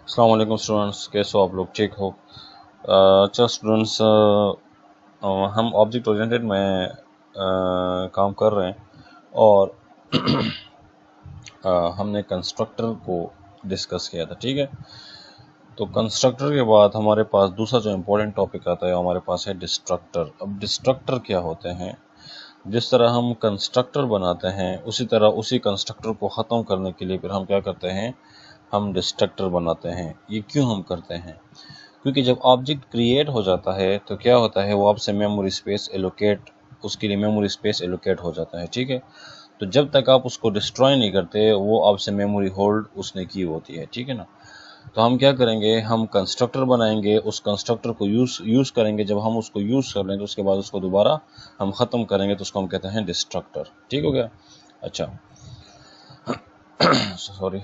अस्सलाम वालेकुम स्टूडेंट्स, कैसे हो आप लोग? ठीक हो? अच्छा स्टूडेंट्स, हम ऑब्जेक्ट ओरिएंटेड में काम कर रहे हैं और हमने कंस्ट्रक्टर को डिस्कस किया था। ठीक है, तो कंस्ट्रक्टर के बाद हमारे पास दूसरा जो इम्पोर्टेंट टॉपिक आता है हमारे पास है डिस्ट्रक्टर। अब डिस्ट्रक्टर क्या होते हैं? जिस तरह हम कंस्ट्रक्टर बनाते हैं उसी तरह उसी कंस्ट्रक्टर को ख़त्म करने के लिए फिर हम क्या करते हैं, हम डिस्ट्रक्टर बनाते हैं। ये क्यों हम करते हैं? क्योंकि जब ऑब्जेक्ट क्रिएट हो जाता है तो क्या होता है, वो आपसे मेमोरी स्पेस एलोकेट, उसके लिए मेमोरी स्पेस एलोकेट हो जाता है। ठीक है, तो जब तक आप उसको डिस्ट्रॉय नहीं करते वो आपसे मेमोरी होल्ड उसने की होती है। ठीक है ना, तो हम क्या करेंगे, हम कंस्ट्रक्टर बनाएंगे, उस कंस्ट्रक्टर को यूज़ करेंगे। जब हम उसको यूज़ कर लें तो उसके बाद उसको दोबारा हम ख़त्म करेंगे, तो उसको हम कहते हैं डिस्ट्रक्टर। ठीक हो गया? अच्छा सॉरी।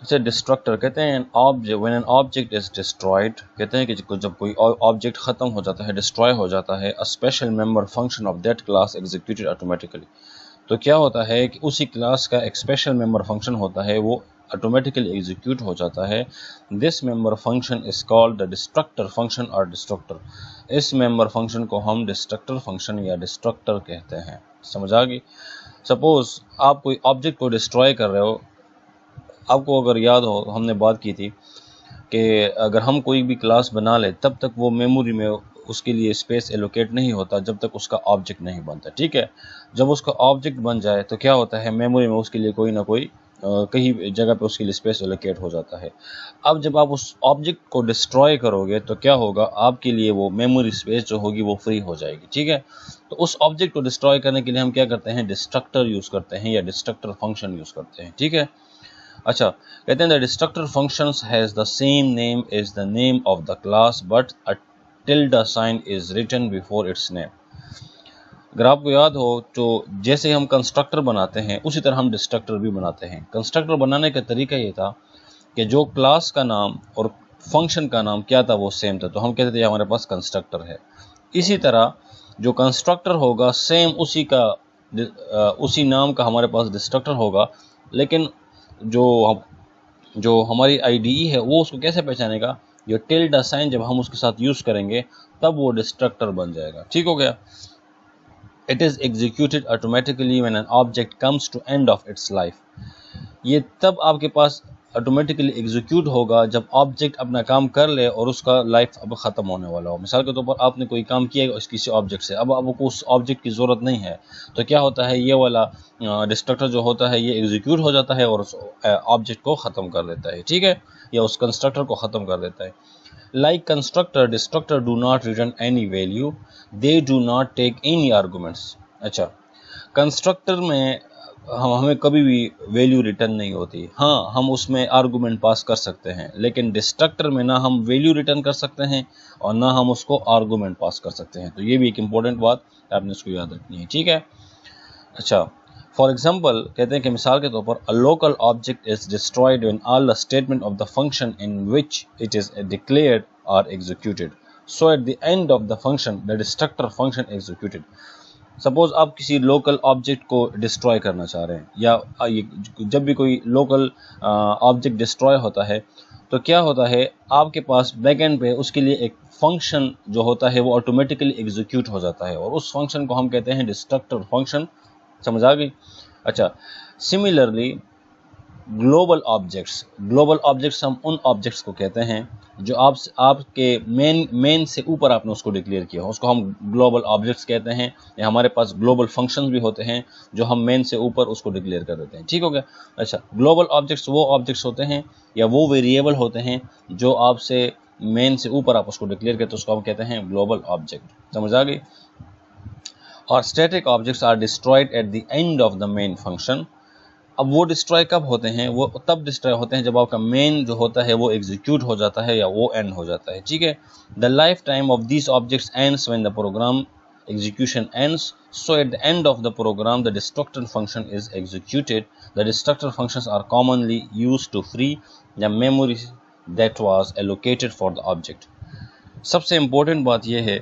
अच्छा, डिस्ट्रक्टर कहते हैं when an object is destroyed, कहते हैं कि जब कोई ऑब्जेक्ट ख़त्म हो जाता है, डिस्ट्रॉय हो जाता है, a special member function of that class executed automatically. तो क्या होता है कि उसी क्लास का एक स्पेशल मेंबर फंक्शन होता है, वो ऑटोमेटिकली एग्जीक्यूट हो जाता है। This member function is called the destructor function और डिस्ट्रक्टर। इस मेंबर फंक्शन को हम डिस्ट्रक्टर फंक्शन या डिस्ट्रक्टर कहते हैं। समझ आ गई? सपोज आप कोई ऑब्जेक्ट को डिस्ट्रॉय कर रहे हो, आपको अगर याद हो हमने बात की थी कि अगर हम कोई भी क्लास बना ले तब तक वो मेमोरी में उसके लिए स्पेस एलोकेट नहीं होता जब तक उसका ऑब्जेक्ट नहीं बनता। ठीक है, जब उसका ऑब्जेक्ट बन जाए तो क्या होता है, मेमोरी में उसके लिए कोई ना कोई कहीं जगह पे उसके लिए स्पेस एलोकेट हो जाता है। अब जब आप उस ऑब्जेक्ट को डिस्ट्रॉय करोगे तो क्या होगा, आपके लिए वो मेमोरी स्पेस जो होगी वो फ्री हो जाएगी। ठीक है, तो उस ऑब्जेक्ट को डिस्ट्रॉय करने के लिए हम क्या करते हैं, डिस्ट्रक्टर यूज़ करते हैं या डिस्ट्रक्टर फंक्शन यूज़ करते हैं। ठीक है, अच्छा, कहते हैं the destructor functions has the same name as the name of the class but a tilde sign is written before its name. अगर आपको याद हो तो जैसे हम कंस्ट्रक्टर बनाते हैं उसी तरह हम डिस्ट्रक्टर भी बनाते हैं। कंस्ट्रक्टर बनाने का तरीका ये था कि जो क्लास का नाम और फंक्शन का नाम क्या था वो सेम था, तो हम कहते थे हमारे पास कंस्ट्रक्टर है। इसी तरह जो कंस्ट्रक्टर होगा सेम उसी नाम का हमारे पास डिस्ट्रक्टर होगा, लेकिन जो जो हमारी आईडीई है वो उसको कैसे पहचानेगा, जो टिल्ड साइन जब हम उसके साथ यूज़ करेंगे तब वो डिस्ट्रक्टर बन जाएगा। ठीक हो गया? It is executed automatically when an object comes to end of its life. ये तब आपके पास ऑटोमेटिकली एग्जीक्यूट होगा जब ऑब्जेक्ट अपना काम कर ले और उसका लाइफ अब ख़त्म होने वाला हो। मिसाल के तौर पर आपने कोई काम किया किसी ऑब्जेक्ट से, अब आपको उस ऑब्जेक्ट की ज़रूरत नहीं है, तो क्या होता है, ये वाला डिस्ट्रक्टर जो होता है ये एग्जीक्यूट हो जाता है और उस ऑब्जेक्ट को ख़त्म कर देता है। ठीक है, या उस कंस्ट्रक्टर को ख़त्म कर देता है। Like constructor, destructor do not return any value, they do not take any arguments. अच्छा, कंस्ट्रक्टर में हमें कभी भी वैल्यू रिटर्न नहीं होती। हाँ, हम उसमें आर्गूमेंट पास कर सकते हैं, लेकिन डिस्ट्रक्टर में ना हम वैल्यू रिटर्न कर सकते हैं और ना हम उसको आर्गूमेंट पास कर सकते हैं। तो ये भी एक इम्पोर्टेंट बात आपने इसको याद रखनी है। ठीक है, अच्छा, फॉर एग्जाम्पल कहते हैं कि मिसाल के तौर पर a local object is destroyed when all the statement of the function in which it is declared are executed, so at the end of the function the destructor function executed. Suppose आप किसी local object को destroy करना चाह रहे हैं, या जब भी कोई लोकल ऑब्जेक्ट डिस्ट्रॉय होता है तो क्या होता है, आपके पास बैकएंड पे उसके लिए एक फंक्शन जो होता है वो ऑटोमेटिकली एग्जीक्यूट हो जाता है और उस फंक्शन को हम कहते हैं डिस्ट्रक्टर फंक्शन। समझ आ गई? अच्छा, सिमिलरली ग्लोबल ऑब्जेक्ट्स हम उन ऑब्जेक्ट्स को कहते हैं जो आपके मेन से ऊपर आपने उसको डिक्लेयर किया हो, उसको हम ग्लोबल ऑब्जेक्ट्स कहते हैं। या हमारे पास ग्लोबल फंक्शंस भी होते हैं जो हम मेन से ऊपर उसको डिक्लेयर कर देते हैं। ठीक हो गया? अच्छा, ग्लोबल ऑब्जेक्ट्स वो ऑब्जेक्ट्स होते हैं या वो वेरिएबल होते हैं जो आपसे मेन से ऊपर आप उसको डिक्लेयर करते हैं, उसको हम कहते हैं ग्लोबल ऑब्जेक्ट। समझ आ गई? और static objects are destroyed at the end of the main function. अब वो डिस्ट्रॉय कब होते हैं, वो तब डिस्ट्रॉय होते हैं जब आपका मेन जो होता है वो एग्जीक्यूट हो जाता है या वो एंड हो जाता है। ठीक है, the lifetime of these objects ends when the program execution ends, so at the end of the program the destructor function is executed. The destructor functions are commonly used to free the memory that was allocated for the object. सबसे important बात यह है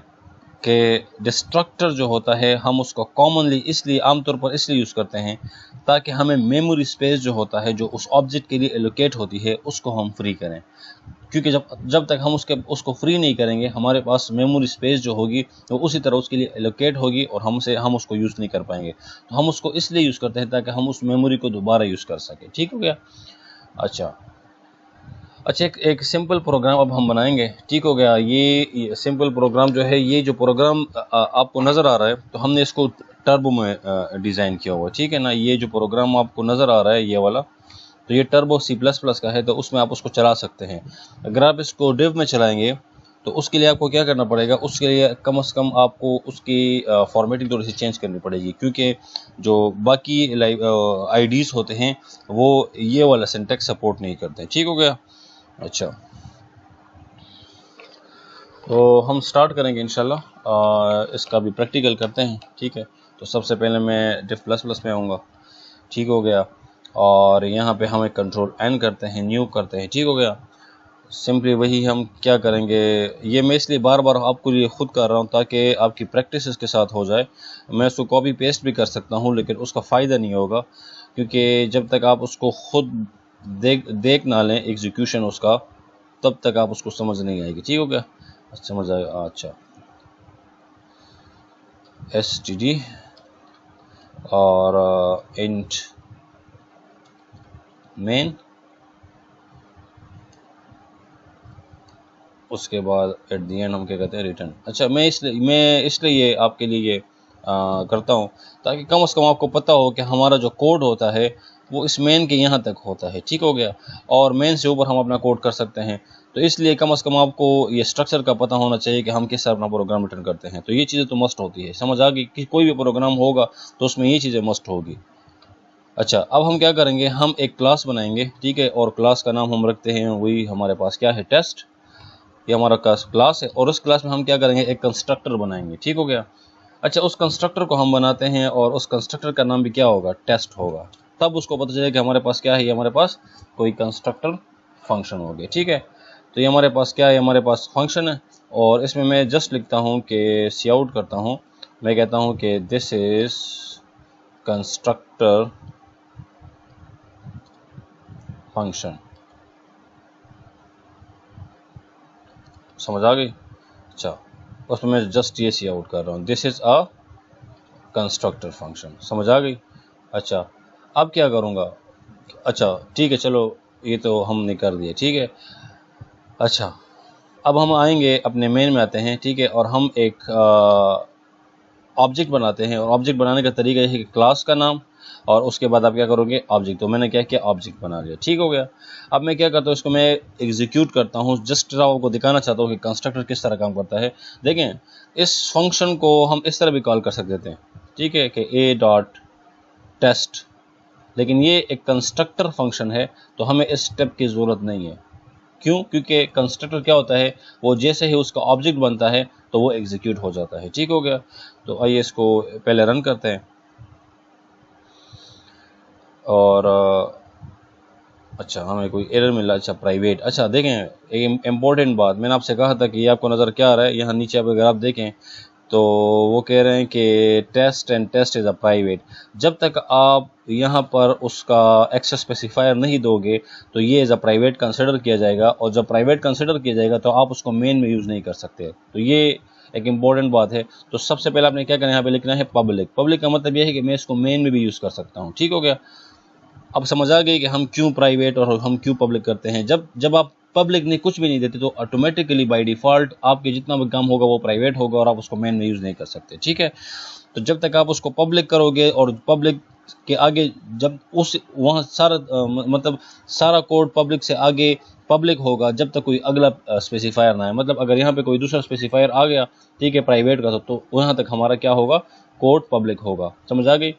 कि destructor जो होता है हम उसको कॉमनली इसलिए आमतौर पर इसलिए यूज़ करते हैं ताकि हमें मेमोरी स्पेस जो होता है, जो उस ऑब्जेक्ट के लिए एलोकेट होती है, उसको हम फ्री करें। क्योंकि जब तक हम उसको फ्री नहीं करेंगे, हमारे पास मेमोरी स्पेस जो होगी वो उसी तरह उसके लिए एलोकेट होगी और हम उसको यूज़ नहीं कर पाएंगे। तो हम उसको इसलिए यूज़ करते हैं ताकि हम उस मेमोरी को दोबारा यूज़ कर सकें। ठीक हो गया। अच्छा, एक सिंपल प्रोग्राम अब हम बनाएंगे। ठीक हो गया। ये सिंपल प्रोग्राम जो है, ये जो प्रोग्राम आपको नज़र आ रहा है, तो हमने इसको टर्बो में डिज़ाइन किया हुआ है। ठीक है ना। ये जो प्रोग्राम आपको नज़र आ रहा है, ये वाला, तो ये टर्बो C++ का है, तो उसमें आप उसको चला सकते हैं। अगर आप इसको डिव में चलाएंगे तो उसके लिए आपको क्या करना पड़ेगा, उसके लिए कम से कम आपको उसकी फॉर्मेटिंग थोड़ी सी चेंज करनी पड़ेगी, क्योंकि जो बाकी आईडीज़ होते हैं वो ये वाला सिंटैक्स सपोर्ट नहीं करते हैं। ठीक हो गया। अच्छा, तो हम स्टार्ट करेंगे इंशाल्लाह। इसका भी प्रैक्टिकल करते हैं। ठीक है। तो सबसे पहले मैं div++ में आऊँगा। ठीक हो गया। और यहाँ पे हम एक कंट्रोल N करते हैं, न्यू करते हैं। ठीक हो गया। सिंपली वही हम क्या करेंगे, ये मैं इसलिए बार बार आपको लिए खुद कर रहा हूँ ताकि आपकी प्रैक्टिस इसके साथ हो जाए। मैं उसको कॉपी पेस्ट भी कर सकता हूँ, लेकिन उसका फ़ायदा नहीं होगा, क्योंकि जब तक आप उसको खुद देख ना लें एग्जीक्यूशन उसका, तब तक आप उसको समझ नहीं आएगी। ठीक हो गया। समझ आएगा। अच्छा, std और इंट मेन, उसके बाद एट दी एंड हम क्या कहते हैं, रिटर्न। अच्छा, मैं इसलिए ये आपके लिए ये करता हूँ ताकि कम से कम आपको पता हो कि हमारा जो कोड होता है वो इस मेन के यहाँ तक होता है। ठीक हो गया। और मेन से ऊपर हम अपना कोड कर सकते हैं। तो इसलिए कम से कम आपको ये स्ट्रक्चर का पता होना चाहिए कि हम किस तरह अपना प्रोग्राम रिटर्न करते हैं। तो ये चीज़ें तो मस्ट होती है। समझ आ गई कि कोई भी प्रोग्राम होगा तो उसमें ये चीज़ें मस्ट होगी। अच्छा, अब हम क्या करेंगे, हम एक क्लास बनाएंगे। ठीक है। और क्लास का नाम हम रखते हैं, वही हमारे पास क्या है, टेस्ट। ये हमारा क्लास है, और उस क्लास में हम क्या करेंगे, एक कंस्ट्रक्टर बनाएंगे। ठीक हो गया। अच्छा, उस कंस्ट्रक्टर को हम बनाते हैं और उस कंस्ट्रक्टर का नाम भी क्या होगा, टेस्ट होगा। तब उसको पता चलेगा कि हमारे पास क्या है, हमारे पास कोई कंस्ट्रक्टर फंक्शन हो गया। ठीक है। तो ये हमारे पास क्या है, हमारे पास फंक्शन है, और इसमें मैं जस्ट लिखता हूँ कि सी आउट करता हूँ। मैं कहता हूँ कि दिस इज कंस्ट्रक्टर फंक्शन। समझ आ गई। अच्छा, उसमें मैं जस्ट ये सी आउट कर रहा हूँ, this is a constructor function. समझ आ गई। अच्छा, अब क्या करूँगा, अच्छा ठीक है, चलो ये तो हमने कर दिया। ठीक है। अच्छा, अब हम आएंगे अपने मेन में आते हैं। ठीक है। और हम एक ऑब्जेक्ट बनाते हैं, और ऑब्जेक्ट बनाने का तरीका यह है कि क्लास का नाम, और उसके बाद आप क्या करोगे, ऑब्जेक्ट। तो मैंने क्या किया, ऑब्जेक्ट बना लिया। ठीक हो गया। अब मैं क्या करता हूँ, इसको मैं एग्जीक्यूट करता हूँ। जस्ट आपको दिखाना चाहता हूँ कि कंस्ट्रक्टर किस तरह काम करता है। देखें, इस फंक्शन को हम इस तरह भी कॉल कर सकते हैं। ठीक है, कि a.test, लेकिन ये एक कंस्ट्रक्टर फंक्शन है, तो हमें इस स्टेप की ज़रूरत नहीं है। क्यों? क्योंकि कंस्ट्रक्टर क्या होता है, वो जैसे ही उसका ऑब्जेक्ट बनता है तो वो एग्जीक्यूट हो जाता है। ठीक हो गया। तो आइए इसको पहले रन करते हैं। और अच्छा, हमें कोई एरर मिला। अच्छा, प्राइवेट। अच्छा, देखें, एक इम्पोर्टेंट बात, मैंने आपसे कहा था कि ये आपको नज़र क्या आ रहा है, यहाँ नीचे अगर आप देखें तो वो कह रहे हैं कि test and test is a private. जब तक आप यहाँ पर उसका एक्सेस स्पेसिफायर नहीं दोगे तो ये एज अ प्राइवेट कंसिडर किया जाएगा, और जब प्राइवेट कंसिडर किया जाएगा तो आप उसको मेन में यूज़ नहीं कर सकते। तो ये एक इम्पॉर्टेंट बात है। तो सबसे पहले आपने क्या करना है, यहाँ पे लिखना है पब्लिक। पब्लिक का मतलब ये है कि मैं इसको मेन में भी यूज़ कर सकता हूँ। ठीक हो गया। अब समझ आ गई कि हम क्यों प्राइवेट और हम क्यों पब्लिक करते हैं। जब आप पब्लिक नहीं, कुछ भी नहीं देते, तो ऑटोमेटिकली बाय डिफ़ॉल्ट आपके जितना भी काम होगा वो प्राइवेट होगा, और आप उसको मेन में यूज़ नहीं कर सकते। ठीक है। तो जब तक आप उसको पब्लिक करोगे, और पब्लिक के आगे जब उस वहाँ सारा मतलब सारा कोड पब्लिक से आगे पब्लिक होगा, जब तक कोई अगला स्पेसिफायर ना आए। मतलब अगर यहाँ पे कोई दूसरा स्पेसिफायर आ गया, ठीक है, प्राइवेट का, तो वहाँ तक हमारा क्या होगा, कोड पब्लिक होगा। समझ आ गई।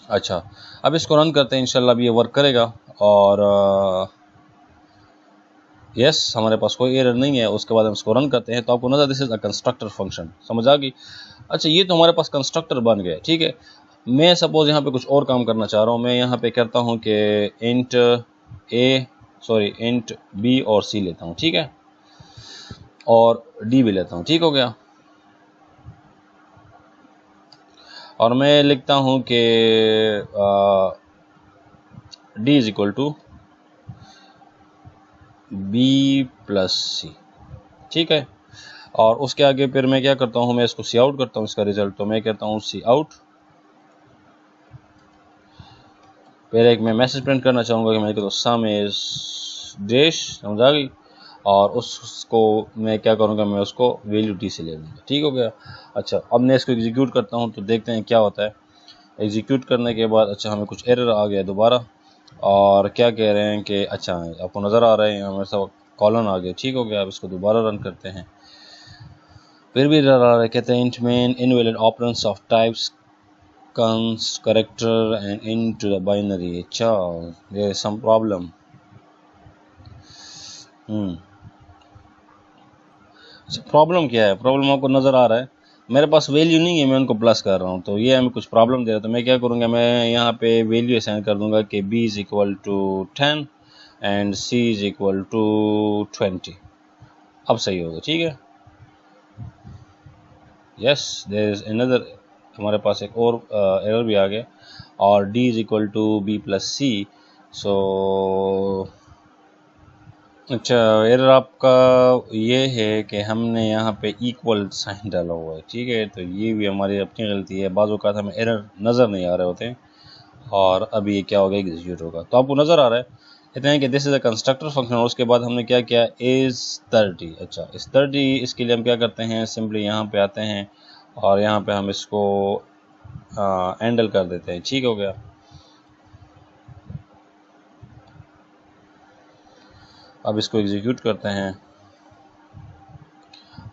अच्छा, अब इसको रन करते हैं। इंशाल्लाह अब ये वर्क करेगा। और यस, हमारे पास कोई एरर नहीं है। उसके बाद हम इसको रन करते हैं तो आपको नजर, this is a constructor function. समझ आ गई। अच्छा, ये तो हमारे पास कंस्ट्रक्टर बन गया। ठीक है। मैं सपोज यहाँ पे कुछ और काम करना चाह रहा हूँ। मैं यहाँ पे करता हूँ कि इंट बी और सी लेता हूँ। ठीक है। और डी भी लेता हूँ। ठीक हो गया। और मैं लिखता हूँ कि D is equal to B plus C, ठीक है। और उसके आगे फिर मैं क्या करता हूँ, मैं इसको सी आउट करता हूँ इसका रिजल्ट, तो मैं कहता हूँ सी आउट। फिर एक मैं मैसेज प्रिंट करना चाहूँगा कि मैं कहता हूँ सम इज डैश, समझ आ गई। और उसको मैं क्या करूँगा, मैं उसको वैल्यू डी से ले लूँगा, ठीक हो गया। अच्छा, अब मैं इसको एग्जीक्यूट करता हूँ तो देखते हैं क्या होता है। एग्जीक्यूट करने के बाद अच्छा हमें कुछ एरर आ गया दोबारा, और क्या कह रहे हैं कि अच्छा आपको नज़र आ रहा है हमें सब कॉलन आ गया, ठीक हो गया। अब इसको दोबारा रन करते हैं, फिर भी एरर आ रहा है। कहते हैं int main invalid operands of types const character and into the binary. अच्छा, there is some problem. Problem क्या है? प्रॉब्लम आपको नज़र आ रहा है, मेरे पास वैल्यू नहीं है, मैं उनको प्लस कर रहा हूँ, तो ये हमें कुछ प्रॉब्लम दे रहा है। तो मैं क्या करूँगा, मैं यहाँ पे वैल्यू असाइन कर दूँगा कि b is equal to 10 and c is equal to 20। अब सही होगा, ठीक है। यस, देयर इज़ अनदर, हमारे पास एक और एरर भी आ गया, और d is equal to b plus C. So अच्छा, एरर आपका ये है कि हमने यहाँ पे इक्वल साइन डाला हुआ है, ठीक है। तो ये भी हमारी अपनी गलती है, बाज़ औक़ात हमें एरर नज़र नहीं आ रहे होते हैं, और अभी ये क्या होगा, एग्जीक्यूट होगा। तो आपको नज़र आ रहा है, कहते हैं कि this is a constructor function, और उसके बाद हमने क्या किया, इज़ 30। अच्छा, इस 30 इसके लिए हम क्या करते हैं, सिंपली यहाँ पे आते हैं और यहाँ पे हम इसको हैंडल कर देते हैं, ठीक हो गया। अब इसको एग्जीक्यूट करते हैं,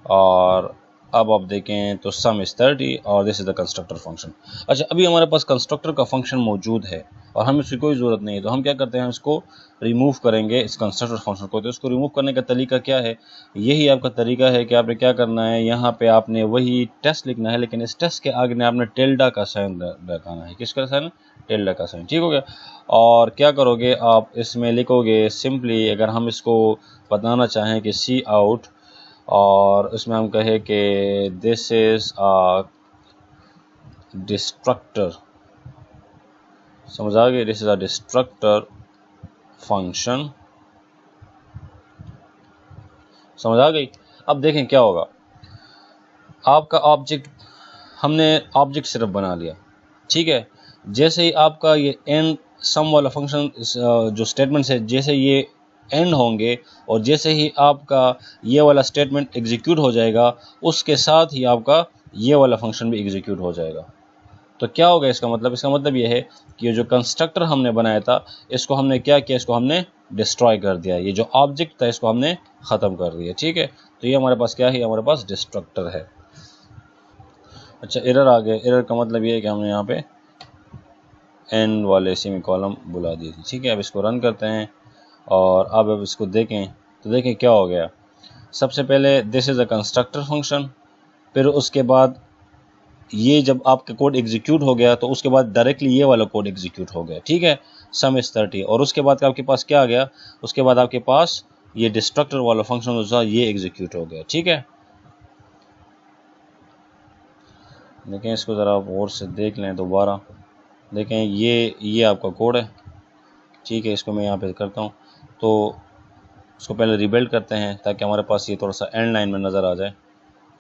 और अब आप देखें तो सम इज़ 30 और this is the constructor function. अच्छा, अभी हमारे पास कंस्ट्रक्टर का फंक्शन मौजूद है और हमें इसकी कोई ज़रूरत नहीं है, तो हम क्या करते हैं, हम इसको रिमूव करेंगे इस कंस्ट्रक्टर फंक्शन को। तो इसको रिमूव करने का तरीका क्या है, यही आपका तरीका है कि आपने क्या करना है, यहाँ पे आपने वही टेस्ट लिखना है, लेकिन इस टेस्ट के आगे आपने टिल्डा का साइन लगाना है। किसका साइन? टिल्डा का साइन, ठीक हो गया। और क्या करोगे, आप इसमें लिखोगे सिंपली, अगर हम इसको बताना चाहें कि सी आउट, और उसमें हम कहें कि दिस इज़ अ डिस्ट्रक्टर, समझ आ गई, this is a destructor function, समझ आ गई। अब देखें क्या होगा, आपका ऑब्जेक्ट, हमने ऑब्जेक्ट सिर्फ बना लिया, ठीक है। जैसे ही आपका ये एंड सम वाला फंक्शन जो स्टेटमेंट्स है, जैसे ये एंड होंगे और जैसे ही आपका ये वाला स्टेटमेंट एग्जीक्यूट हो जाएगा, उसके साथ ही आपका ये वाला फंक्शन भी एग्जीक्यूट हो जाएगा। तो क्या होगा इसका मतलब? इसका मतलब ये है कि ये जो कंस्ट्रक्टर हमने बनाया था, इसको हमने क्या किया, इसको हमने डिस्ट्रॉय कर दिया। ये जो ऑब्जेक्ट था इसको हमने ख़त्म कर दिया, ठीक है। तो ये हमारे पास क्या है, हमारे पास डिस्ट्रक्टर है। अच्छा, एरर आ गया। एरर का मतलब ये है कि हमने यहाँ पे एन वाले सेमी कॉलम बुला दी थी, ठीक है। अब इसको रन करते हैं और अब इसको देखें तो देखें क्या हो गया। सबसे पहले this is a constructor function, फिर उसके बाद ये जब आपका कोड एग्जीक्यूट हो गया तो उसके बाद डायरेक्टली ये वाला कोड एग्जीक्यूट हो गया, ठीक है, सम इज़ 30। और उसके बाद आपके पास क्या आ गया, उसके बाद आपके पास ये डिस्ट्रक्टर वाला फंक्शन था, ये एग्जीक्यूट हो गया, ठीक है। देखें इसको ज़रा आप और से देख लें दोबारा, देखें ये आपका कोड है, ठीक है। इसको मैं यहाँ पे करता हूँ, तो उसको पहले रिबिल्ड करते हैं ताकि हमारे पास ये थोड़ा सा एंड लाइन में नज़र आ जाए।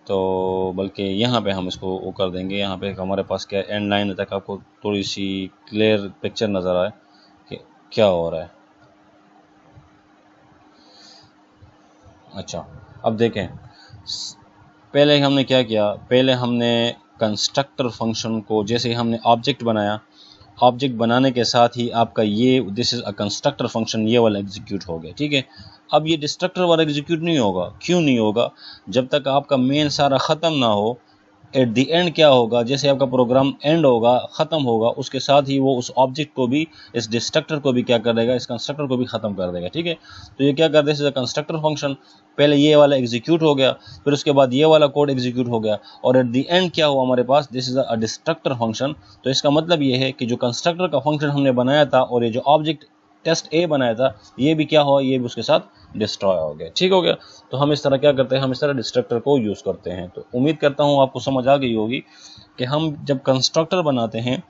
तो बल्कि यहाँ पे हम इसको वो कर देंगे, यहाँ पे हमारे पास क्या एंड लाइन तक आपको थोड़ी सी क्लियर पिक्चर नज़र आए कि क्या हो रहा है। अच्छा, अब देखें, पहले हमने क्या किया, पहले हमने कंस्ट्रक्टर फंक्शन को जैसे ही हमने ऑब्जेक्ट बनाया, ऑब्जेक्ट बनाने के साथ ही आपका ये this is a constructor function ये वाला एग्जीक्यूट हो गया, ठीक है। अब ये डिस्ट्रक्टर वाला एग्जीक्यूट नहीं होगा, क्यों नहीं होगा? जब तक आपका मेन सारा ख़त्म ना हो, एट दी एंड क्या होगा, जैसे आपका प्रोग्राम एंड होगा, ख़त्म होगा, उसके साथ ही वो उस ऑब्जेक्ट को भी, इस डिस्ट्रक्टर को भी क्या कर देगा, इस कंस्ट्रक्टर को भी ख़त्म कर देगा, ठीक है। तो ये क्या कर देगा, इस कंस्ट्रक्टर फंक्शन, पहले ये वाला एग्जीक्यूट हो गया, फिर उसके बाद ये वाला कोड एग्जीक्यूट हो गया, और एट दी एंड क्या हुआ हमारे पास, this is a destructor function. तो इसका मतलब ये है कि जो कंस्ट्रक्टर का फंक्शन हमने बनाया था और ये जो ऑब्जेक्ट टेस्ट ए बनाया था ये भी क्या हुआ, ये भी उसके साथ डिस्ट्रॉय हो गया। ठीक हो गया। तो हम इस तरह क्या करते हैं, हम इस तरह डिस्ट्रक्टर को यूज़ करते हैं। तो उम्मीद करता हूँ आपको समझ आ गई होगी कि हम जब कंस्ट्रक्टर बनाते हैं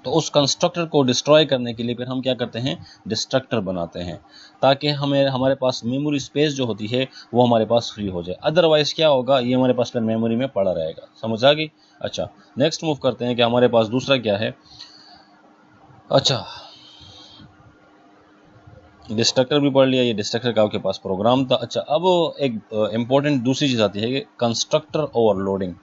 तो उस कंस्ट्रक्टर को डिस्ट्रॉय करने के लिए फिर हम क्या करते हैं, डिस्ट्रक्टर बनाते हैं, ताकि हमें हमारे पास मेमोरी स्पेस जो होती है वो हमारे पास फ्री हो जाए। अदरवाइज क्या होगा, ये हमारे पास फिर मेमोरी में पड़ा रहेगा। समझ आ गई। अच्छा, नेक्स्ट मूव करते हैं कि हमारे पास दूसरा क्या है। अच्छा, डिस्ट्रक्टर भी पढ़ लिया, ये डिस्ट्रक्टर का आपके पास प्रोग्राम था। अच्छा, अब एक इम्पोर्टेंट दूसरी चीज़ आती है कि कंस्ट्रक्टर ओवरलोडिंग।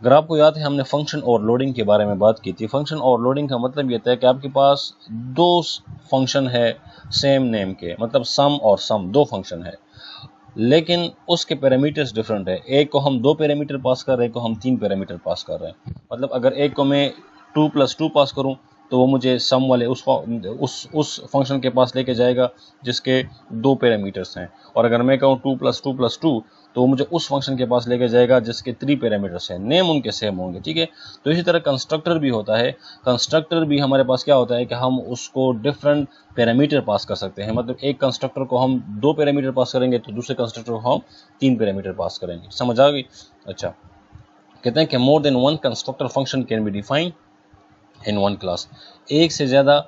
अगर आपको याद है हमने फंक्शन ओवरलोडिंग के बारे में बात की थी। फंक्शन ओवरलोडिंग का मतलब ये था कि आपके पास दो फंक्शन है सेम नेम के, मतलब सम और सम दो फंक्शन है, लेकिन उसके पैरामीटर्स डिफरेंट है। एक को हम 2 पैरामीटर पास कर रहे हैं, एक को हम 3 पैरामीटर पास कर रहे हैं। मतलब अगर एक को मैं 2+2 पास करूं तो वो मुझे सम वाले उस फंक्शन के पास लेके जाएगा जिसके 2 पैरामीटर्स हैं, और अगर मैं कहूँ 2+2+2 तो वो मुझे उस फंक्शन के पास लेके जाएगा जिसके 3 पैरामीटर्स हैं। नेम उनके सेम होंगे। ठीक है। तो इसी तरह कंस्ट्रक्टर भी होता है। कंस्ट्रक्टर भी हमारे पास क्या होता है कि हम उसको डिफरेंट पैरामीटर पास कर सकते हैं। मतलब एक कंस्ट्रक्टर को हम 2 पैरामीटर पास करेंगे तो दूसरे कंस्ट्रक्टर को हम 3 पैरामीटर पास करेंगे। समझ आ गई। अच्छा, कहते हैं कि more than one constructor function can be defined in one class. एक से ज़्यादा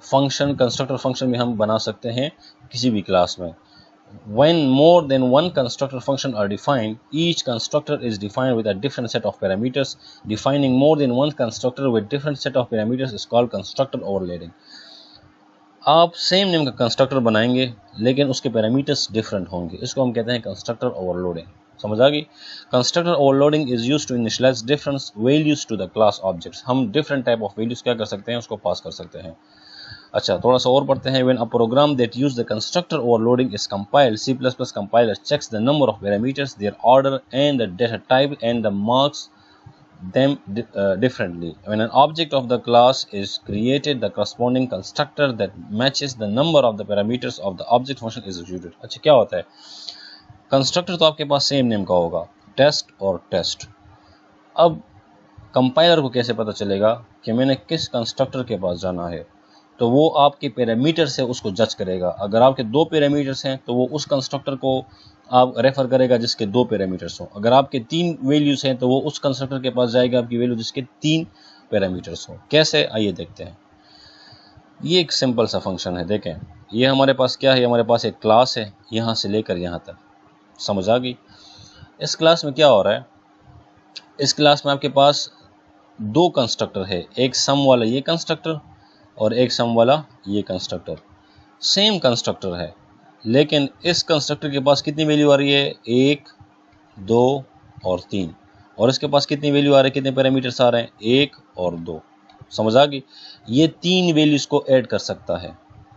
फंक्शन कंस्ट्रक्टर फंक्शन भी हम बना सकते हैं किसी भी क्लास में। When more than one constructor function are defined, each constructor is defined with a different set of parameters. Defining more than one constructor with different set of parameters is called constructor overloading. आप same name का constructor बनाएंगे लेकिन उसके parameters different होंगे, इसको हम कहते हैं कंस्ट्रक्टर ओवरलोडिंग। समझ आ गई। Constructor overloading is used to initialize different values to the class objects. हम डिफरेंट टाइप ऑफ वैल्यूज क्या कर सकते हैं, उसको पास कर सकते हैं। अच्छा, थोड़ा सा और पढ़ते हैं। When a program that use the constructor overloading is compiled, C++ compiler checks the number of parameters, their order, and the data type, and the marks them differently. When an object of the class is created, the corresponding constructor that matches the number of the parameters of the object function is executed. अच्छा, क्या होता है, constructor तो आपके पास same name का होगा, test और test. अब कंपाइलर को कैसे पता चलेगा कि मैंने किस कंस्ट्रक्टर के पास जाना है, तो वो आपके पैरामीटर से उसको जज करेगा। अगर आपके 2 पैरामीटर्स हैं तो वो उस कंस्ट्रक्टर को आप रेफर करेगा जिसके 2 पैरामीटर्स हों। अगर आपके 3 वैल्यूज हैं तो वो उस कंस्ट्रक्टर के पास जाएगा आपकी वैल्यू जिसके 3 पैरामीटर्स हों। कैसे, आइए देखते हैं। ये एक सिंपल सा फंक्शन है। देखें, ये हमारे पास क्या है, हमारे पास एक क्लास है यहाँ से लेकर यहाँ तक। समझ आ गई। इस क्लास में क्या हो रहा है, इस क्लास में आपके पास 2 कंस्ट्रक्टर है, एक सम वाला ये कंस्ट्रक्टर और एक सम वाला ये कंस्ट्रक्टर। सेम कंस्ट्रक्टर है लेकिन इस कंस्ट्रक्टर के पास कितनी वैल्यू आ रही है, 1, 2 और 3, और इसके पास कितनी वैल्यू आ रही है, कितने पैरामीटर्स आ रहे हैं, 1 और 2। समझ आ गई। ये 3 वैल्यूज को ऐड कर सकता है।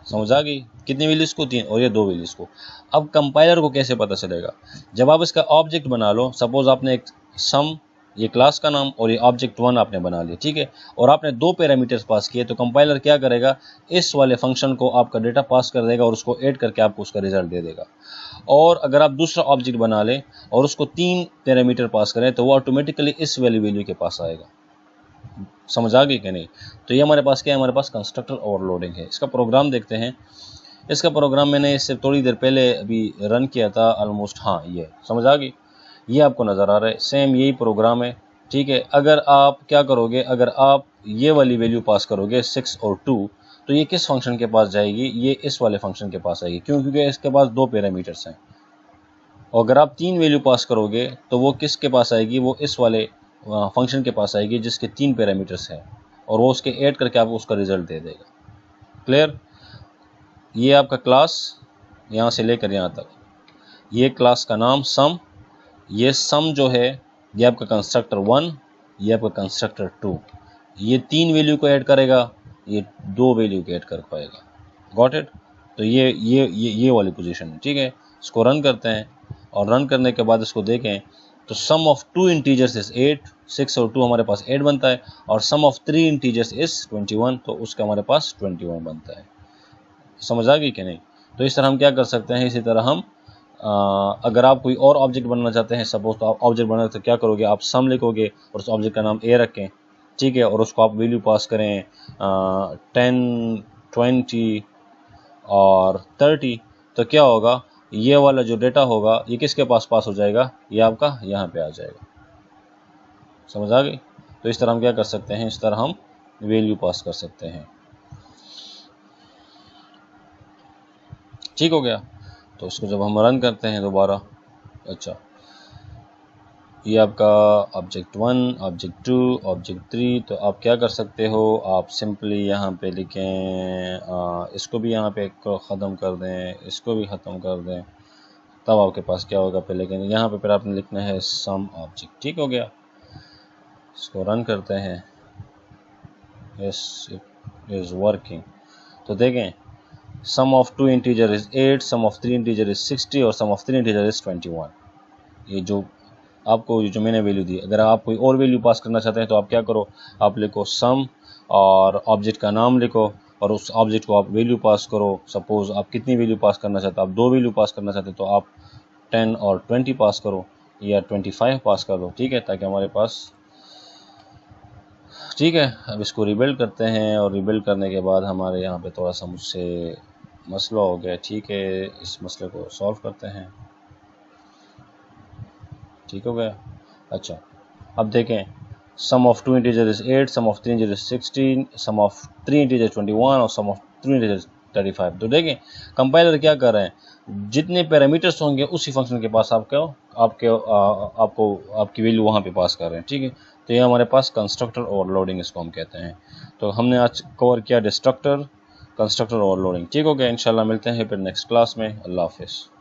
समझ आ गई। कितनी वैल्यूज को, 3, और ये 2 वैल्यूज को। अब कंपाइलर को कैसे पता चलेगा, जब आप इसका ऑब्जेक्ट बना लो, सपोज आपने एक सम, ये क्लास का नाम, और ये ऑब्जेक्ट 1 आपने बना लिया, ठीक है, और आपने 2 पैरामीटर्स पास किए, तो कंपाइलर क्या करेगा, इस वाले फंक्शन को आपका डेटा पास कर देगा और उसको ऐड करके आपको उसका रिजल्ट दे देगा। और अगर आप दूसरा ऑब्जेक्ट बना लें और उसको 3 पैरामीटर पास करें तो वो ऑटोमेटिकली इस वैल्यू के पास आएगा। समझ आ गई कि नहीं। तो ये हमारे पास क्या है, हमारे पास कंस्ट्रक्टर ओवरलोडिंग है। इसका प्रोग्राम देखते हैं। इसका प्रोग्राम मैंने इससे थोड़ी देर पहले अभी रन किया था ऑलमोस्ट। हाँ, ये समझ आ गई। ये आपको नज़र आ रहा है, सेम यही प्रोग्राम है। ठीक है। अगर आप क्या करोगे, अगर आप ये वाली वैल्यू पास करोगे 6 और 2, तो ये किस फंक्शन के पास जाएगी, ये इस वाले फंक्शन के पास आएगी। क्यों, क्योंकि इसके पास 2 पैरामीटर्स हैं। और अगर आप 3 वैल्यू पास करोगे तो वो किसके पास आएगी, वो इस वाले फंक्शन के पास आएगी जिसके 3 पैरामीटर्स हैं, और वो उसके ऐड करके आपको उसका रिजल्ट दे देगा। क्लियर। ये आपका क्लास यहाँ से लेकर यहाँ तक, ये क्लास का नाम सम, ये सम जो है ये आपका कंस्ट्रक्टर 1, ये आपका कंस्ट्रक्टर 2, ये 3 वैल्यू को ऐड करेगा, ये 2 वैल्यू को ऐड कर पाएगा। Got it. तो ये वाली पोजीशन है। ठीक है। इसको रन करते हैं और रन करने के बाद इसको देखें तो सम ऑफ 2 इंटीजर्स इज 8, 6 और 2 हमारे पास 8 बनता है, और सम ऑफ 3 इंटीजर्स इज 21, तो उसका हमारे पास 21 बनता है। समझ आ गई कि नहीं। तो इस तरह हम क्या कर सकते हैं, इसी तरह हम अगर आप कोई और ऑब्जेक्ट बनाना चाहते हैं, सपोज तो आप ऑब्जेक्ट बनाना, तो क्या करोगे, आप सम लिखोगे और उस ऑब्जेक्ट का नाम ए रखें। ठीक है। और उसको आप वैल्यू पास करें 10, 20, और 30, तो क्या होगा, ये वाला जो डेटा होगा ये किसके पास पास हो जाएगा, ये आपका यहाँ पे आ जाएगा। समझ आ गई? तो इस तरह हम क्या कर सकते हैं, इस तरह हम वैल्यू पास कर सकते हैं। ठीक हो गया। तो इसको जब हम रन करते हैं दोबारा, अच्छा ये आपका ऑब्जेक्ट 1, ऑब्जेक्ट 2, ऑब्जेक्ट 3, तो आप क्या कर सकते हो, आप सिंपली यहाँ पे लिखें, इसको भी यहाँ पे ख़त्म कर दें, इसको भी ख़त्म कर दें, तब आपके पास क्या होगा, पे लेकिन यहाँ पे फिर आपने लिखना है सम ऑब्जेक्ट। ठीक हो गया। इसको रन करते हैं, यस इट इज़ वर्किंग। तो देखें, sum of 2 integer is 8, sum of 3 integer is 60 और सम ऑफ 3 इंटीजर इज़ 21। ये जो आपको जो मैंने वैल्यू दी, अगर आप कोई और वैल्यू पास करना चाहते हैं तो आप क्या करो, आप लिखो सम और ऑब्जेक्ट का नाम लिखो और उस ऑब्जेक्ट को आप वैल्यू पास करो। सपोज आप कितनी वैल्यू पास करना चाहते हो, आप 2 वैल्यू पास करना चाहते हो तो आप 10 और 20 पास करो या 25 पास कर दो। ठीक है, ताकि हमारे पास, ठीक है। अब इसको रिबिल्ड करते हैं और रिबिल्ड करने के बाद हमारे यहाँ पे थोड़ा सा मुझसे मसला हो गया। ठीक है, इस मसले को सॉल्व करते हैं। ठीक हो गया। अच्छा, अब देखें, sum of 2 integer is 8, sum of 3 integer is 16, sum of 3 integer 21 और सम ऑफ 3 इंटीजर 35। तो देखें कंपाइलर क्या कर रहे हैं, जितने पैरामीटर्स होंगे उसी फंक्शन के पास आपको आपकी वैल्यू वहाँ पे पास कर रहे हैं। ठीक है, तो ये हमारे पास कंस्ट्रक्टर ओवरलोडिंग इसको हम कहते हैं। तो हमने आज कवर किया डिस्ट्रक्टर, कंस्ट्रक्टर ओवरलोडिंग। ठीक हो गया। इंशाल्लाह मिलते हैं फिर नेक्स्ट क्लास में। अल्लाह हाफिज़।